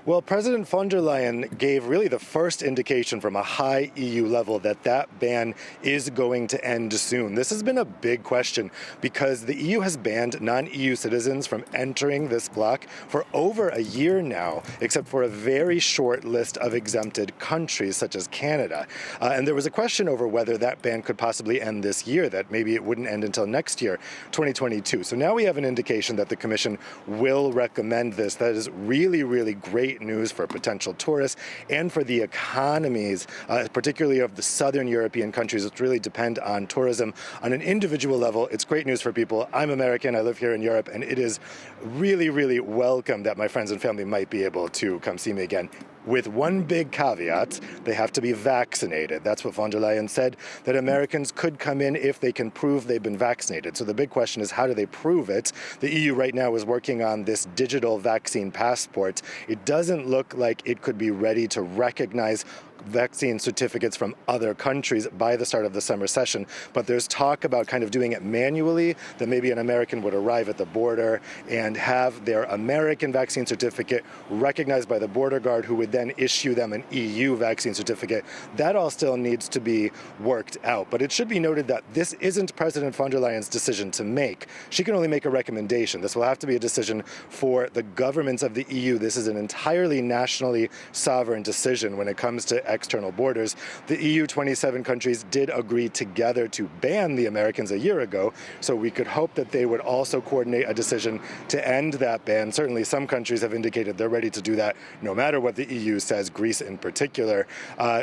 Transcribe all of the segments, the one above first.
Well, President von der Leyen gave really the first indication from a high EU level that that ban is going to end soon. This has been a big question because the EU has banned non-EU citizens from entering this bloc for over a year now, except for a very short list of exempted countries such as Canada. And there was a question over whether that ban could possibly end this year, that maybe it wouldn't end until next year, 2022. So now we have an indication that the Commission will recommend this. That is really, really great news for potential tourists and for the economies, particularly of the southern European countries, which really depend on tourism. On an individual level, it's great news for people. I'm American, I live here in Europe, and it is really, really welcome that my friends and family might be able to come see me again. With one big caveat, they have to be vaccinated. That's what von der Leyen said, that Americans could come in if they can prove they've been vaccinated. So the big question is, how do they prove it? The EU right now is working on this digital vaccine passport. It doesn't look like it could be ready to recognize vaccine certificates from other countries by the start of the summer session. But there's talk about kind of doing it manually, that maybe an American would arrive at the border and have their American vaccine certificate recognized by the border guard, who would then issue them an EU vaccine certificate. That all still needs to be worked out. But it should be noted that this isn't President von der Leyen's decision to make. She can only make a recommendation. This will have to be a decision for the governments of the EU. This is an entirely nationally sovereign decision when it comes to external borders. The EU 27 countries did agree together to ban the Americans a year ago, so we could hope that they would also coordinate a decision to end that ban. Certainly some countries have indicated they're ready to do that no matter what the EU says, Greece in particular.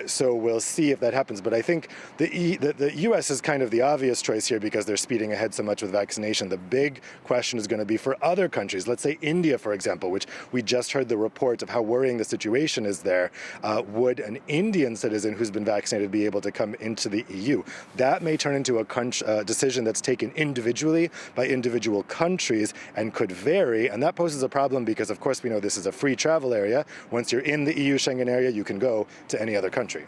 So we'll see if that happens. But I think the US is kind of the obvious choice here because they're speeding ahead so much with vaccination. The big question is going to be for other countries. Let's say India, for example, which we just heard the report of how worrying the situation is there. Would an Indian citizen who's been vaccinated be able to come into the EU? That may turn into a decision that's taken individually by individual countries and could vary. And that poses a problem because, of course, we know this is a free travel area. Once you're in the EU Schengen area, you can go to any other country.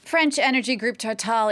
French energy group Total